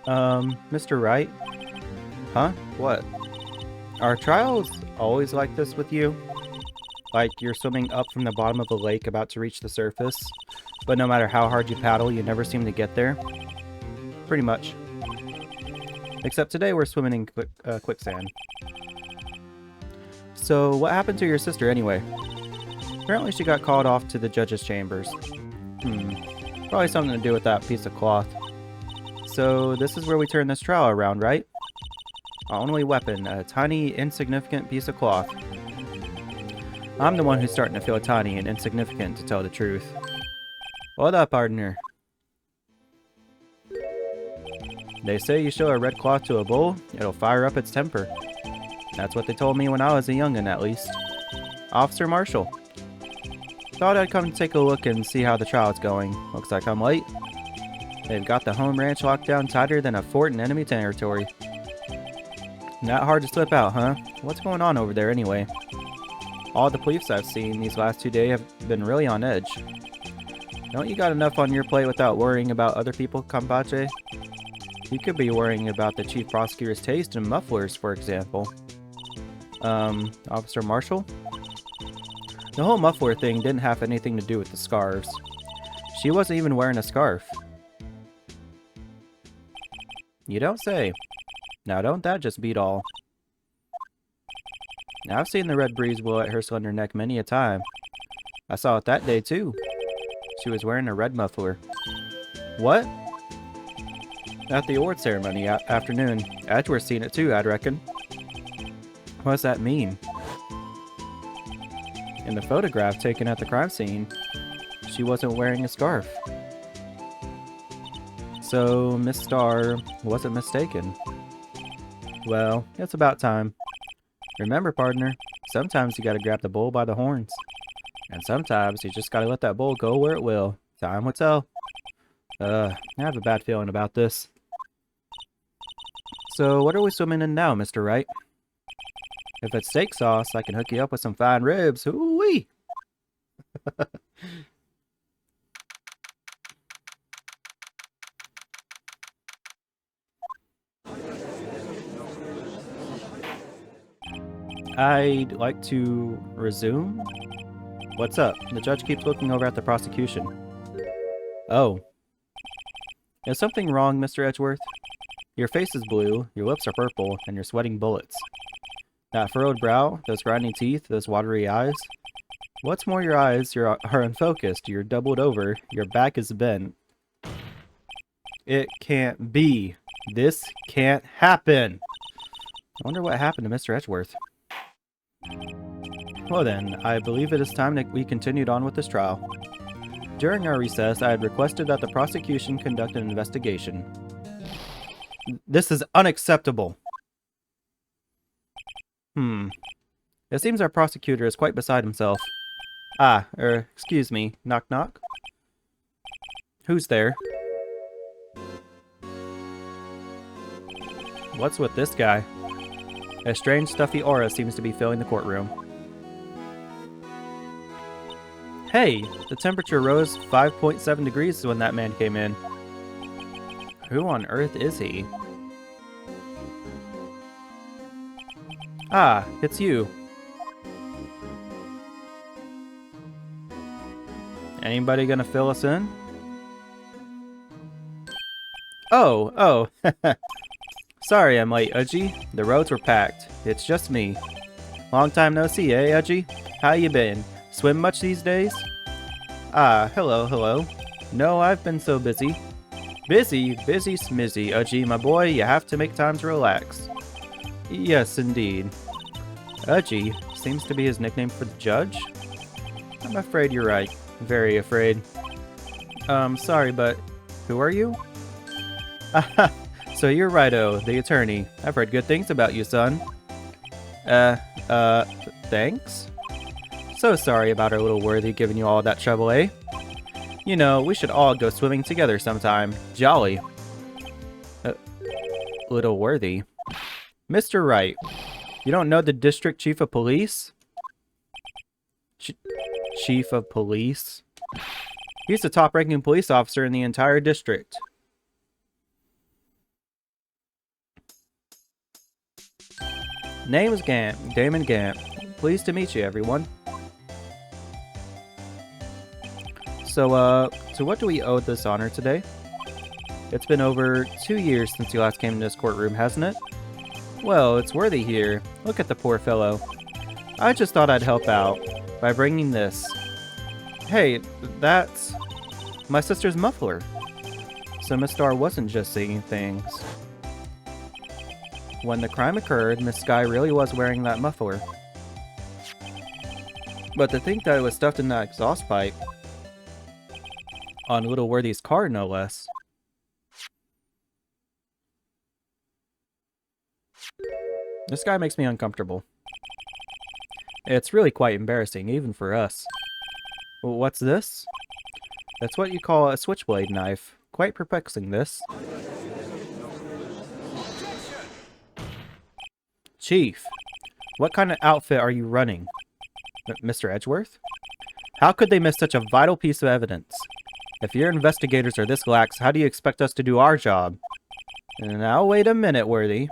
Mr. Wright? Huh? What? Are trials always like this with you? Like you're swimming up from the bottom of the lake about to reach the surface, but no matter how hard you paddle, you never seem to get there? Pretty much. Except today we're swimming in quicksand. So, what happened to your sister anyway? Apparently she got called off to the judge's chambers. Probably something to do with that piece of cloth. So, this is where we turn this trial around, right? Our only weapon, a tiny, insignificant piece of cloth. I'm the one who's starting to feel tiny and insignificant, to tell the truth. What up, partner? They say you show a red cloth to a bull, it'll fire up its temper. That's what they told me when I was a youngin', at least. Officer Marshall. Thought I'd come take a look and see how the trial's going. Looks like I'm late. They've got the home ranch locked down tighter than a fort in enemy territory. Not hard to slip out, huh? What's going on over there anyway? All the police I've seen these last 2 days have been really on edge. Don't you got enough on your plate without worrying about other people, Kambache? You could be worrying about the chief prosecutor's taste in mufflers, for example. Officer Marshall? The whole muffler thing didn't have anything to do with the scarves. She wasn't even wearing a scarf. You don't say. Now don't that just beat all? I've seen the red breeze blow at her slender neck many a time. I saw it that day too. She was wearing a red muffler. What? At the award ceremony afternoon. Edgeworth seen it too, I'd reckon. What does that mean? In the photograph taken at the crime scene, she wasn't wearing a scarf. So, Miss Starr wasn't mistaken. Well, it's about time. Remember, partner, sometimes you gotta grab the bull by the horns. And sometimes you just gotta let that bull go where it will. Time will tell. I have a bad feeling about this. So, what are we swimming in now, Mr. Wright? If it's steak sauce, I can hook you up with some fine ribs. Ooh-wee! I'd like to resume? What's up? The judge keeps looking over at the prosecution. Oh. Is something wrong, Mr. Edgeworth? Your face is blue, your lips are purple, and you're sweating bullets. That furrowed brow, those grinding teeth, those watery eyes. What's more, your eyes are unfocused, you're doubled over, your back is bent. It can't be. This can't happen. I wonder what happened to Mr. Edgeworth. Well then, I believe it is time that we continued on with this trial. During our recess, I had requested that the prosecution conduct an investigation. This is unacceptable. It seems our prosecutor is quite beside himself. Excuse me. Knock knock. Who's there? What's with this guy? A strange stuffy aura seems to be filling the courtroom. Hey, the temperature rose 5.7 degrees when that man came in. Who on earth is he? Ah, it's you. Anybody gonna fill us in? Oh. Sorry I'm late, Udgy. The roads were packed. It's just me. Long time no see, eh, Udgy? How you been? Swim much these days? Ah, hello. No, I've been so busy. Busy smizzy, Udgy, my boy, you have to make time to relax. Yes, indeed. Udgy seems to be his nickname for the judge? I'm afraid you're right. Very afraid. Sorry, but who are you? So you're Righto, the attorney. I've heard good things about you, son. Thanks? So sorry about our little worthy giving you all that trouble, eh? You know, we should all go swimming together sometime. Jolly. Little worthy. Mr. Wright, you don't know the district chief of police? Chief of police? He's the top-ranking police officer in the entire district. Name is Damon Gant. Pleased to meet you, everyone. So what do we owe this honor today? It's been over 2 years since you last came to this courtroom, hasn't it? Well, it's worthy here. Look at the poor fellow. I just thought I'd help out by bringing this. Hey, that's my sister's muffler. So Miss Star wasn't just seeing things. When the crime occurred, Miss Sky really was wearing that muffler. But to think that it was stuffed in that exhaust pipe on Little Worthy's car, no less. This guy makes me uncomfortable. It's really quite embarrassing, even for us. What's this? That's what you call a switchblade knife. Quite perplexing, this. Chief, what kind of outfit are you running? Mr. Edgeworth? How could they miss such a vital piece of evidence? If your investigators are this lax, how do you expect us to do our job? Now wait a minute, Worthy.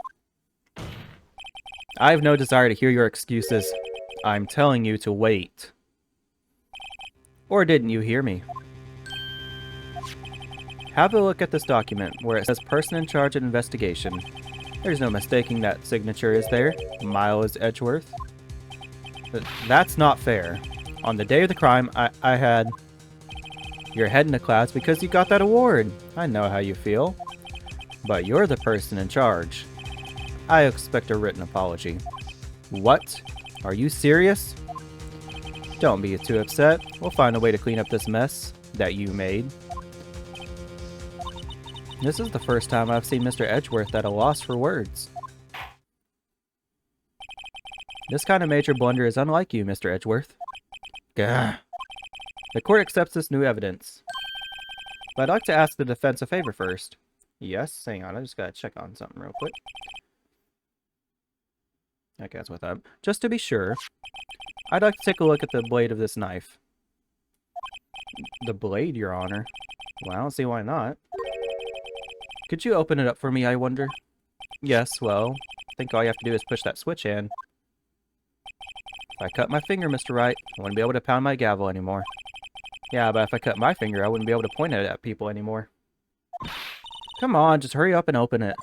I have no desire to hear your excuses. I'm telling you to wait. Or didn't you hear me? Have a look at this document where it says person in charge of investigation. There's no mistaking that signature, is there? Miles Edgeworth. That's not fair. On the day of the crime, I had your head in the clouds because you got that award. I know how you feel. But you're the person in charge. I expect a written apology. What? Are you serious? Don't be too upset. We'll find a way to clean up this mess that you made. This is the first time I've seen Mr. Edgeworth at a loss for words. This kind of major blunder is unlike you, Mr. Edgeworth. Gah. The court accepts this new evidence. But I'd like to ask the defense a favor first. Yes, hang on, I just gotta check on something real quick. Okay, that's what's up. Just to be sure, I'd like to take a look at the blade of this knife. The blade, Your Honor? Well, I don't see why not. Could you open it up for me, I wonder? Yes, well, I think all you have to do is push that switch in. If I cut my finger, Mr. Wright, I wouldn't be able to pound my gavel anymore. Yeah, but if I cut my finger, I wouldn't be able to point it at people anymore. Come on, just hurry up and open it.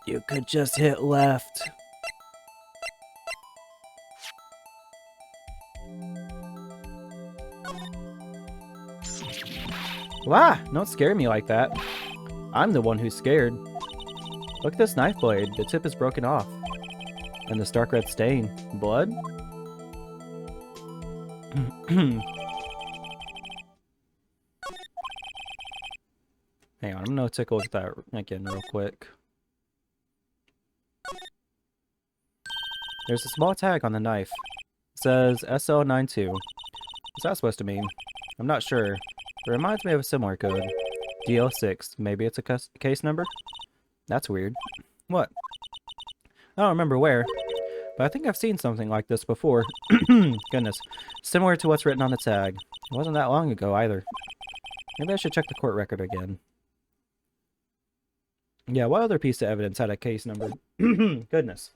You could just hit left. Wow, don't scare me like that. I'm the one who's scared. Look at this knife blade. The tip is broken off. And the stark red stain. Blood? Hang on, I'm gonna take a look at that again real quick. There's a small tag on the knife. It says SL92. What's that supposed to mean? I'm not sure. It reminds me of a similar code. DL6. Maybe it's a case number? That's weird. What? I don't remember where, but I think I've seen something like this before. Goodness. Similar to what's written on the tag. It wasn't that long ago either. Maybe I should check the court record again. Yeah, what other piece of evidence had a case number? Goodness.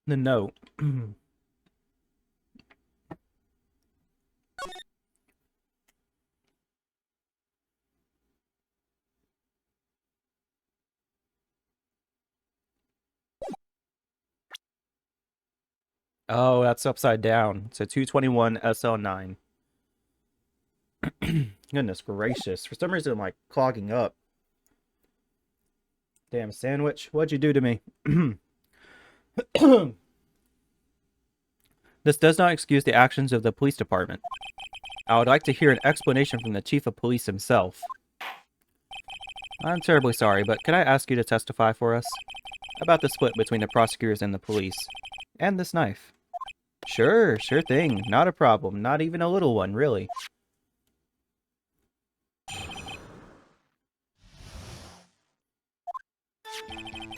The note. Oh, that's upside down. It's a 221 SL9. Goodness gracious. For some reason, I'm like clogging up. Damn sandwich. What'd you do to me? This does not excuse the actions of the police department. I would like to hear an explanation from the chief of police himself. I'm terribly sorry, but could I ask you to testify for us about the split between the prosecutors and the police? And this knife. Sure thing. Not a problem. Not even a little one, really.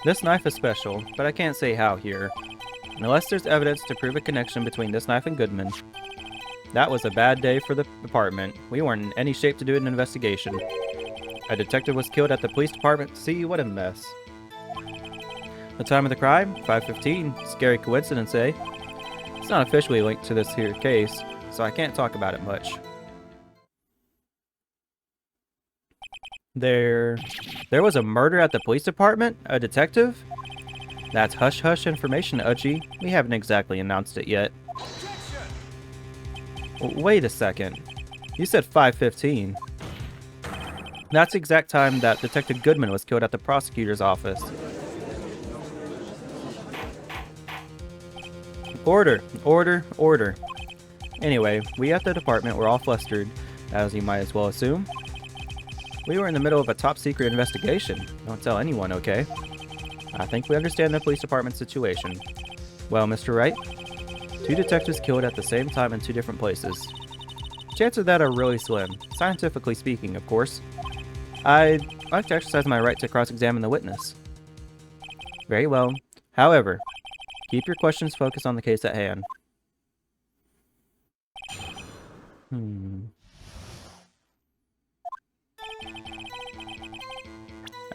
This knife is special, but I can't say how here. Unless there's evidence to prove a connection between this knife and Goodman. That was a bad day for the department. We weren't in any shape to do an investigation. A detective was killed at the police department. See, what a mess. The time of the crime? 5:15. Scary coincidence, eh? It's not officially linked to this here case, so I can't talk about it much. There was a murder at the police department? A detective? That's hush-hush information, Uchi. We haven't exactly announced it yet. Wait a second. You said 5:15. That's the exact time that Detective Goodman was killed at the prosecutor's office. Order, order, order. Anyway, we at the department were all flustered, as you might as well assume. We were in the middle of a top-secret investigation. Don't tell anyone, okay? I think we understand the police department situation. Well, Mr. Wright, 2 detectives killed at the same time in 2 different places. Chances of that are really slim, scientifically speaking, of course. I'd like to exercise my right to cross-examine the witness. Very well. However, keep your questions focused on the case at hand.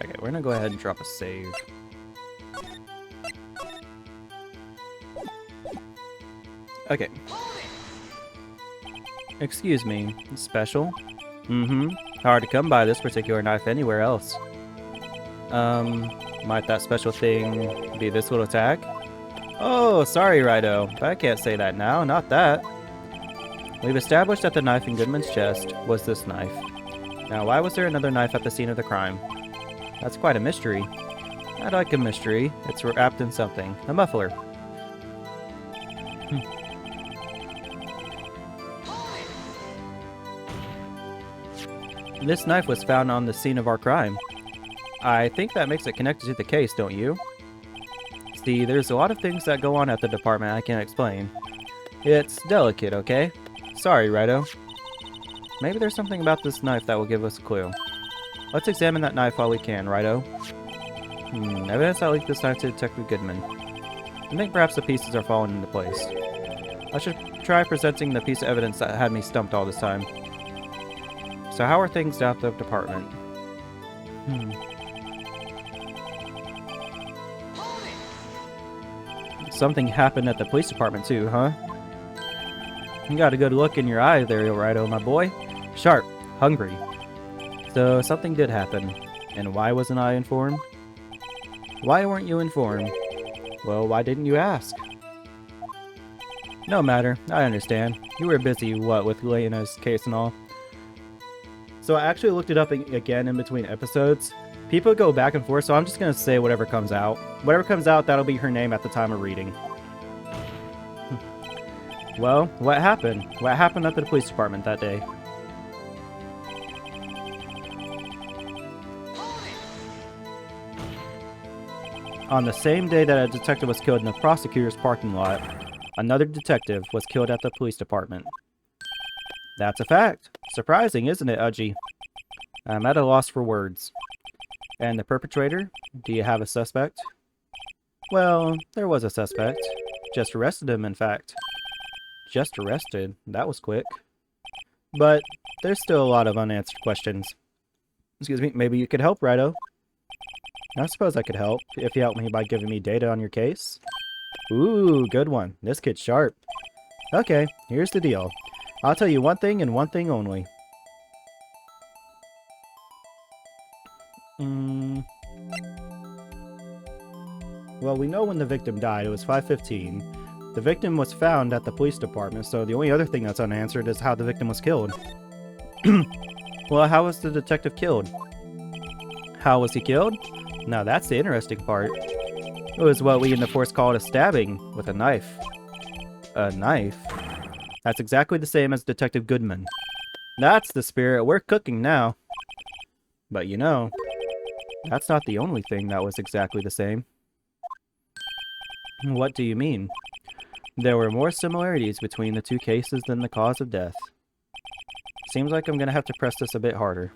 Okay, we're gonna go ahead and drop a save. Okay. Excuse me, special? Hard to come by this particular knife anywhere else. Might that special thing be this little tag? Oh, sorry, Righto, but I can't say that now, not that. We've established that the knife in Goodman's chest was this knife. Now, why was there another knife at the scene of the crime? That's quite a mystery. I like a mystery. It's wrapped in something. A muffler. This knife was found on the scene of our crime. I think that makes it connected to the case, don't you? See, there's a lot of things that go on at the department I can't explain. It's delicate, okay? Sorry, Righto. Maybe there's something about this knife that will give us a clue. Let's examine that knife while we can, Righto. Evidence that linked this knife to Detective Goodman. I think perhaps the pieces are falling into place. I should try presenting the piece of evidence that had me stumped all this time. So how are things down at the department? Something happened at the police department too, huh? You got a good look in your eye there, Righto, my boy. Sharp, hungry. So something did happen. And why wasn't I informed? Why weren't you informed? Well, why didn't you ask? No matter, I understand. You were busy, what, with Lena's case and all. So I actually looked it up again in between episodes. People go back and forth, so I'm just gonna say whatever comes out. Whatever comes out, that'll be her name at the time of reading. Well, what happened? What happened at the police department that day? On the same day that a detective was killed in the prosecutor's parking lot, another detective was killed at the police department. That's a fact. Surprising, isn't it, Uji? I'm at a loss for words. And the perpetrator? Do you have a suspect? Well, there was a suspect. Just arrested him, in fact. Just arrested? That was quick. But there's still a lot of unanswered questions. Excuse me, maybe you could help, Righto? I suppose I could help, if you help me by giving me data on your case. Ooh, good one. This kid's sharp. Okay, here's the deal. I'll tell you one thing and one thing only. Well, we know when the victim died. It was 5:15. The victim was found at the police department, so the only other thing that's unanswered is how the victim was killed. Well, how was the detective killed? How was he killed? Now that's the interesting part. It was what we in the force call a stabbing with a knife. A knife? That's exactly the same as Detective Goodman. That's the spirit. We're cooking now. But you know, that's not the only thing that was exactly the same. What do you mean? There were more similarities between the two cases than the cause of death. Seems like I'm gonna have to press this a bit harder.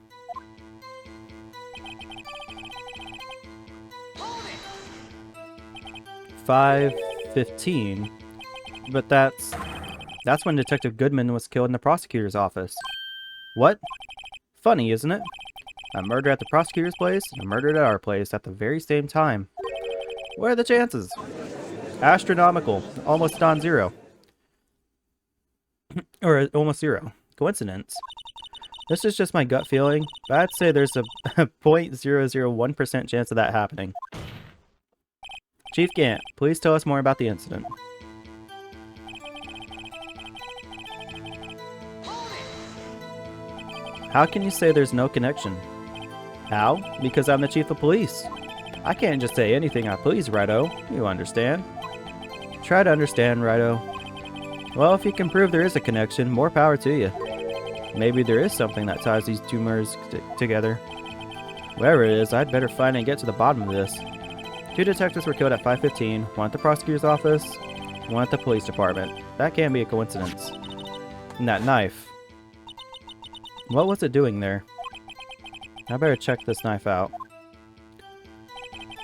$5:15, but that's when Detective Goodman was killed in the prosecutor's office. What? Funny, isn't it? A murder at the prosecutor's place and a murder at our place at the very same time. What are the chances? Astronomical. Almost non-zero. Or almost zero. Coincidence. This is just my gut feeling, but I'd say there's a 0.001% chance of that happening. Chief Gant, please tell us more about the incident. How can you say there's no connection? How? Because I'm the chief of police. I can't just say anything I please, Righto. You understand? Try to understand, Righto. Well, if you can prove there is a connection, more power to you. Maybe there is something that ties these two murders together. Whatever it is, I'd better find and get to the bottom of this. 2 detectives were killed at 5:15, one at the prosecutor's office, one at the police department. That can't be a coincidence. And that knife. What was it doing there? I better check this knife out.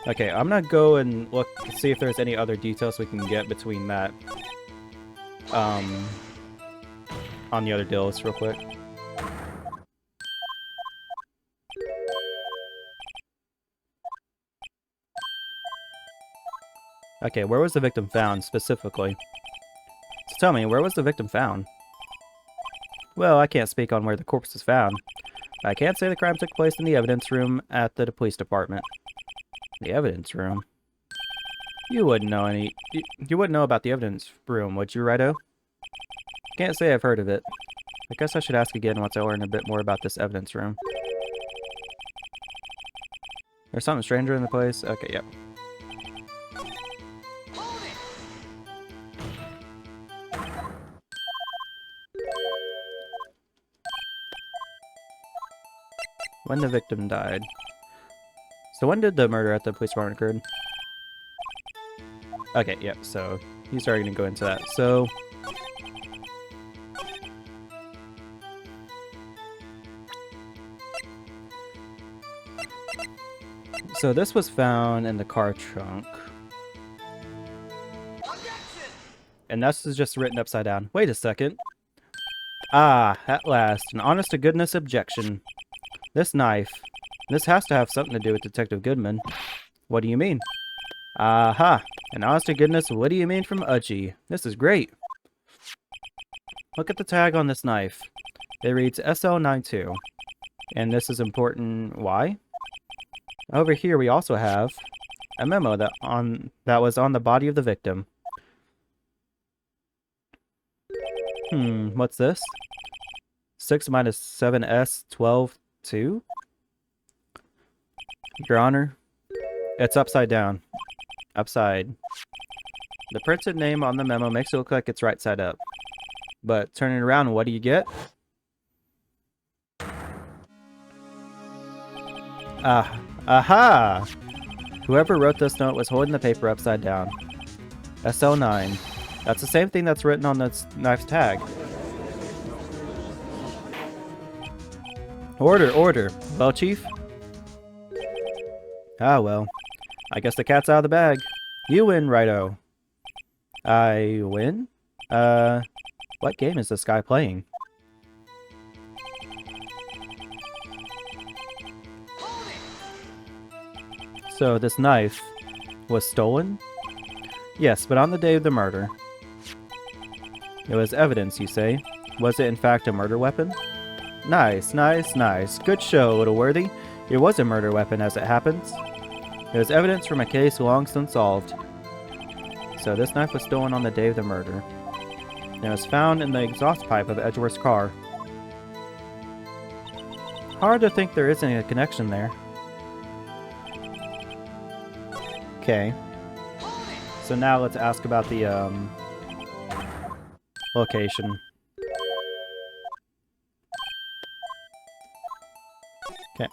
Okay, I'm gonna go and look, see if there's any other details we can get between that. On the other deals real quick. Okay, where was the victim found specifically? So tell me, where was the victim found? Well, I can't speak on where the corpse was found. I can't say the crime took place in the evidence room at the police department. The evidence room? You wouldn't know you wouldn't know about the evidence room, would you, Righto? Can't say I've heard of it. I guess I should ask again once I learn a bit more about this evidence room. There's something stranger in the place? Okay, yep. When the victim died. So when did the murder at the police department occur? Okay, yep, so he's already gonna go into that. So this was found in the car trunk. And this is just written upside down. Wait a second. Ah, at last, an honest-to-goodness objection. This knife. This has to have something to do with Detective Goodman. What do you mean? Aha! An honest-to-goodness, what do you mean from Uchi? This is great. Look at the tag on this knife. It reads SL92. And this is important. Why? Over here we also have a memo that was on the body of the victim. What's this? 6 minus 7s 12 2? Your Honor, it's upside down. Upside. The printed name on the memo makes it look like it's right side up. But turn it around, what do you get? Aha! Whoever wrote this note was holding the paper upside down. SL9. That's the same thing that's written on this knife's tag. Order, order. Well, Chief? Ah, well. I guess the cat's out of the bag. You win, Righto. I win? What game is this guy playing? So, this knife was stolen? Yes, but on the day of the murder. It was evidence, you say? Was it in fact a murder weapon? Nice, nice, nice. Good show, little worthy. It was a murder weapon as it happens. It was evidence from a case long since solved. So this knife was stolen on the day of the murder. And it was found in the exhaust pipe of Edgeworth's car. Hard to think there isn't a connection there. Okay. So now let's ask about the location. Okay.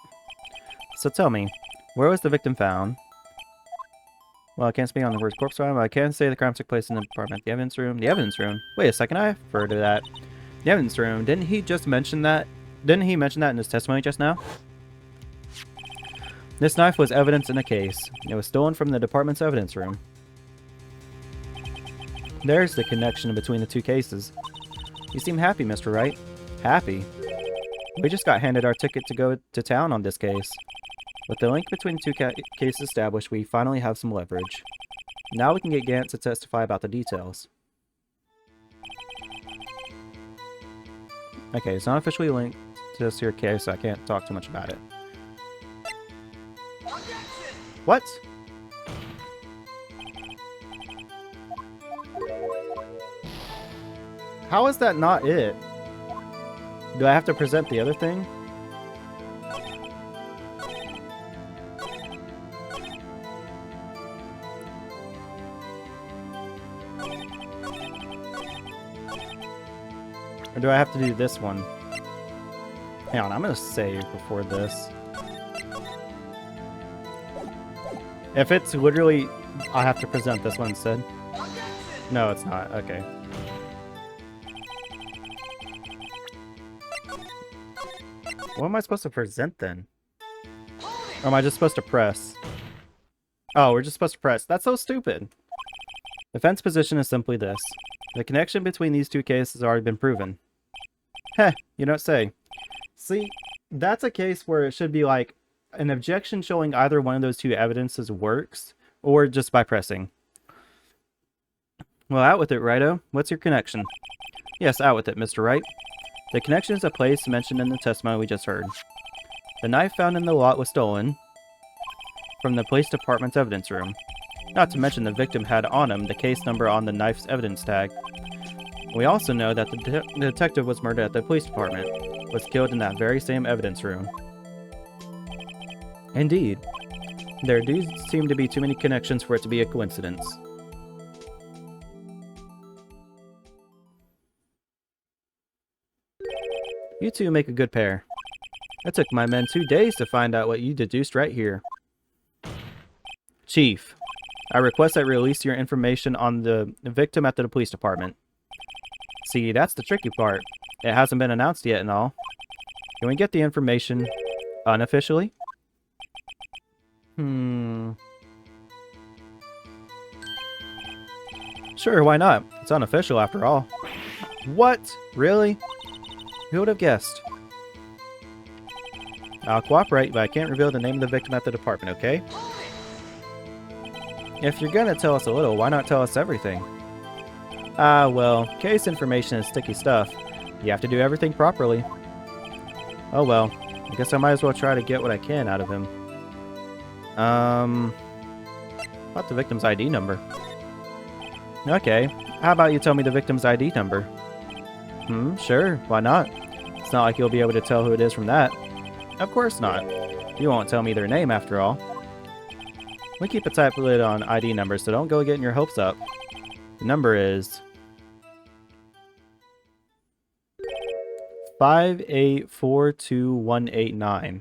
So tell me, where was the victim found? Well, I can't speak on the first corpse crime, but I can say the crime took place in the apartment. The evidence room. The evidence room? Wait a second, I've heard of that. The evidence room. Didn't he just mention that? Didn't he mention that in his testimony just now? This knife was evidence in a case. It was stolen from the department's evidence room. There's the connection between the two cases. You seem happy, Mr. Wright. Happy? We just got handed our ticket to go to town on this case. With the link between the two cases established, we finally have some leverage. Now we can get Gant to testify about the details. Okay, it's not officially linked to this here case, so I can't talk too much about it. What? How is that not it? Do I have to present the other thing? Or do I have to do this one? Hang on, I'm gonna save before this. If it's literally, I have to present this one instead. No, it's not. Okay. What am I supposed to present then? Or am I just supposed to press? Oh, we're just supposed to press. That's so stupid. Defense position is simply this. The connection between these two cases has already been proven. Heh, you don't say. See, that's a case where it should be like an objection showing either one of those two evidences works, or just by pressing. Well, out with it, Righto. What's your connection? Yes, out with it, Mr. Wright. The connection is a place mentioned in the testimony we just heard. The knife found in the lot was stolen from the police department's evidence room. Not to mention the victim had on him the case number on the knife's evidence tag. We also know that the detective was murdered at the police department, was killed in that very same evidence room. Indeed. There do seem to be too many connections for it to be a coincidence. You two make a good pair. It took my men 2 days to find out what you deduced right here. Chief, I request that you release your information on the victim at the police department. See, that's the tricky part. It hasn't been announced yet and all. Can we get the information unofficially? Sure, why not? It's unofficial after all. What? Really? Who would have guessed? I'll cooperate, but I can't reveal the name of the victim at the department, okay? If you're gonna tell us a little, why not tell us everything? Well, case information is sticky stuff. You have to do everything properly. Oh well, I guess I might as well try to get what I can out of him. What's the victim's ID number? Okay, how about you tell me the victim's ID number? Sure, why not? It's not like you'll be able to tell who it is from that. Of course not. You won't tell me their name after all. We keep a tight lid on ID numbers, so don't go getting your hopes up. The number is 5842189.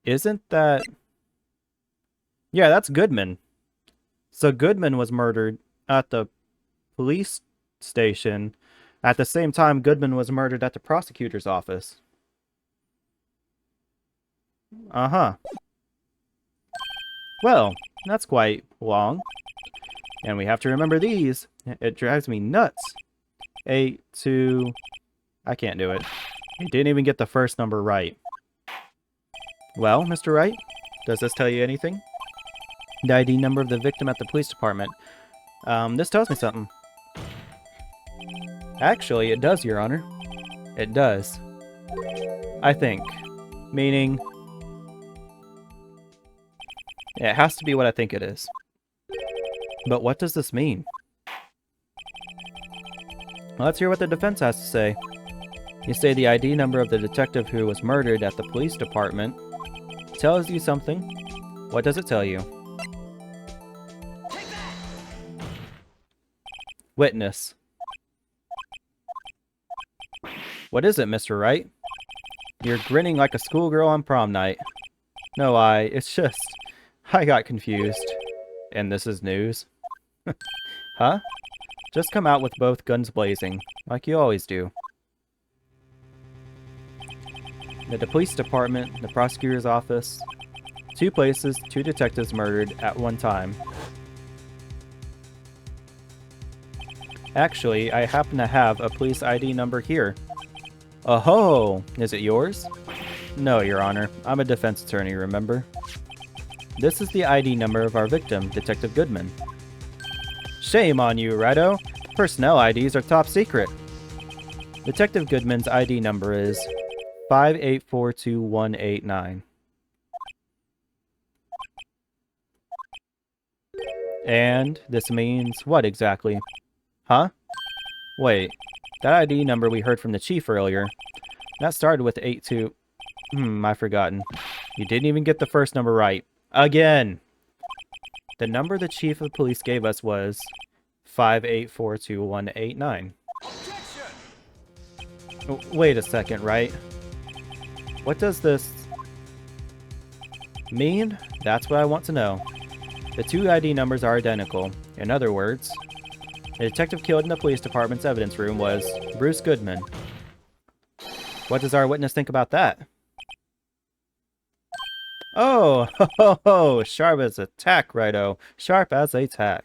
Isn't that... Yeah, that's Goodman. So Goodman was murdered at the police station at the same time Goodman was murdered at the prosecutor's office. Uh-huh. Well, that's quite long. And we have to remember these. It drives me nuts. 8, 2... I can't do it. You didn't even get the first number right. Well, Mr. Wright, does this tell you anything? The ID number of the victim at the police department. This tells me something. Actually, it does, Your Honor. It does. I think. Meaning... it has to be what I think it is. But what does this mean? Well, let's hear what the defense has to say. You say the ID number of the detective who was murdered at the police department tells you something. What does it tell you? Witness. What is it, Mr. Wright? You're grinning like a schoolgirl on prom night. No, it's just... I got confused. And this is news. Huh? Just come out with both guns blazing, like you always do. The police department, the prosecutor's office. 2 places, 2 detectives murdered at one time. Actually, I happen to have a police ID number here. Oh, is it yours? No, Your Honor. I'm a defense attorney, remember? This is the ID number of our victim, Detective Goodman. Shame on you, Righto. Personnel IDs are top secret. Detective Goodman's ID number is 5842189. And this means what exactly? Huh? Wait, that ID number we heard from the chief earlier, that started with 82... I've forgotten. You didn't even get the first number right. Again! The number the chief of police gave us was 5842189. Wait a second, Wright. What does this mean? That's what I want to know. The two ID numbers are identical. In other words, the detective killed in the police department's evidence room was Bruce Goodman. What does our witness think about that? Oh, ho, sharp as a tack, Righto. Sharp as a tack.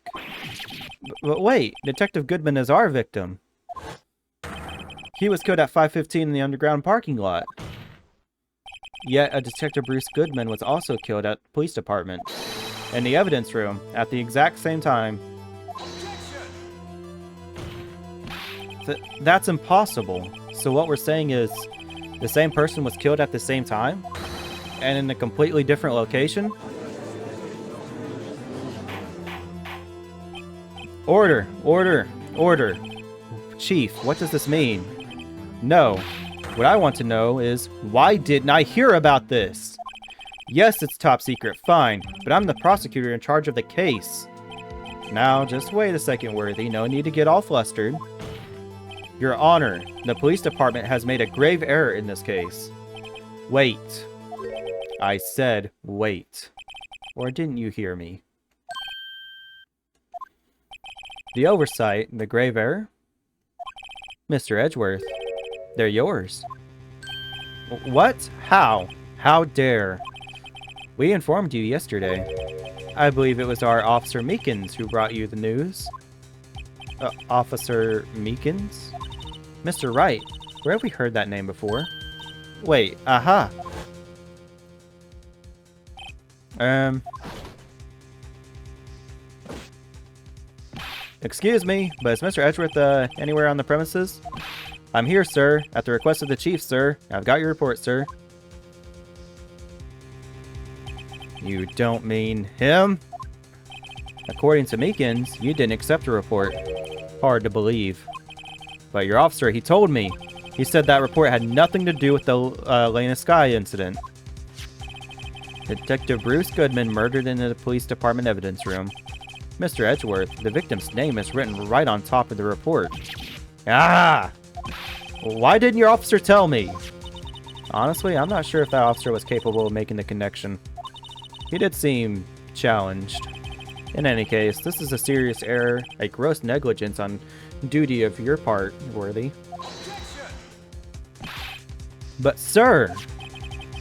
But wait, Detective Goodman is our victim. He was killed at 5:15 in the underground parking lot. Yet a Detective Bruce Goodman was also killed at the police department. In the evidence room, at the exact same time. That's impossible. So what we're saying is, the same person was killed at the same time? And in a completely different location? Order! Order! Order! Chief, what does this mean? No. What I want to know is, why didn't I hear about this? Yes, it's top secret, fine, but I'm the prosecutor in charge of the case. Now, just wait a second, Worthy. No need to get all flustered. Your Honor, the police department has made a grave error in this case. Wait. I said wait. Or didn't you hear me? The oversight, the grave error? Mr. Edgeworth, they're yours. What? How? How dare? We informed you yesterday. I believe it was our Officer Meekins who brought you the news. Officer Meekins? Mr. Wright, where have we heard that name before? Wait, aha! Excuse me, but is Mr. Edgeworth, anywhere on the premises? I'm here, sir. At the request of the chief, sir. I've got your report, sir. You don't mean him? According to Meekins, you didn't accept the report. Hard to believe. But your officer, he told me. He said that report had nothing to do with the Lena Sky incident. Detective Bruce Goodman murdered in the police department evidence room. Mr. Edgeworth, the victim's name is written right on top of the report. Ah! Why didn't your officer tell me? Honestly, I'm not sure if that officer was capable of making the connection. He did seem challenged. In any case, this is a serious error, a gross negligence on duty of your part, Worthy. But sir,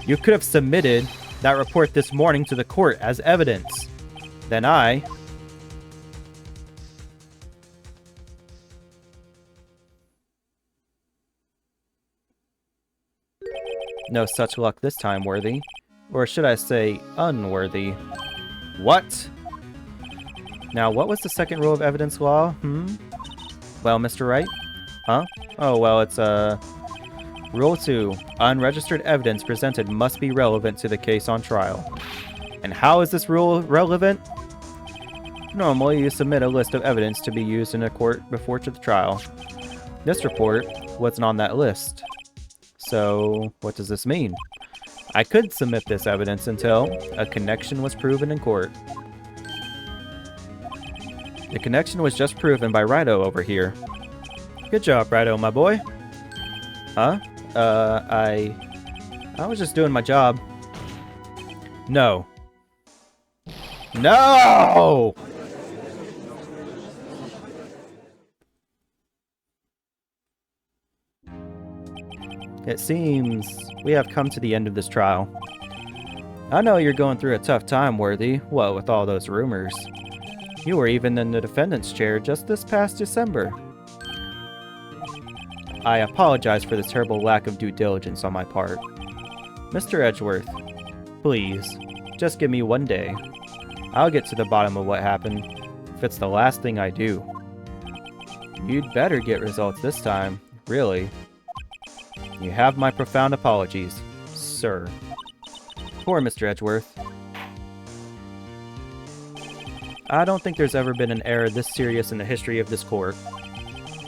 you could have submitted that report this morning to the court as evidence. Then no such luck this time, Worthy. Or should I say, unworthy. What? Now, what was the second rule of evidence law? Well, Mr. Wright? Huh? Oh, well, it's, Rule 2. Unregistered evidence presented must be relevant to the case on trial. And how is this rule relevant? Normally, you submit a list of evidence to be used in a court before the trial. This report wasn't on that list. So, what does this mean? I could submit this evidence until a connection was proven in court. The connection was just proven by Righto over here. Good job, Righto, my boy. Huh? I was just doing my job. No. No! It seems we have come to the end of this trial. I know you're going through a tough time, Worthy, what with all those rumors. You were even in the defendant's chair just this past December. I apologize for this terrible lack of due diligence on my part. Mr. Edgeworth, please, just give me one day. I'll get to the bottom of what happened, if it's the last thing I do. You'd better get results this time, really. You have my profound apologies, sir. Poor Mr. Edgeworth. I don't think there's ever been an error this serious in the history of this court.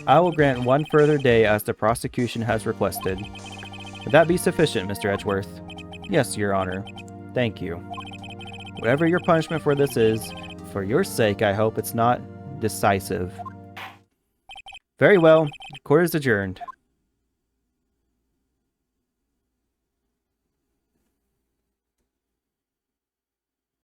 I will grant one further day as the prosecution has requested. Would that be sufficient, Mr. Edgeworth? Yes, Your Honor. Thank you. Whatever your punishment for this is, for your sake, I hope it's not decisive. Very well. Court is adjourned.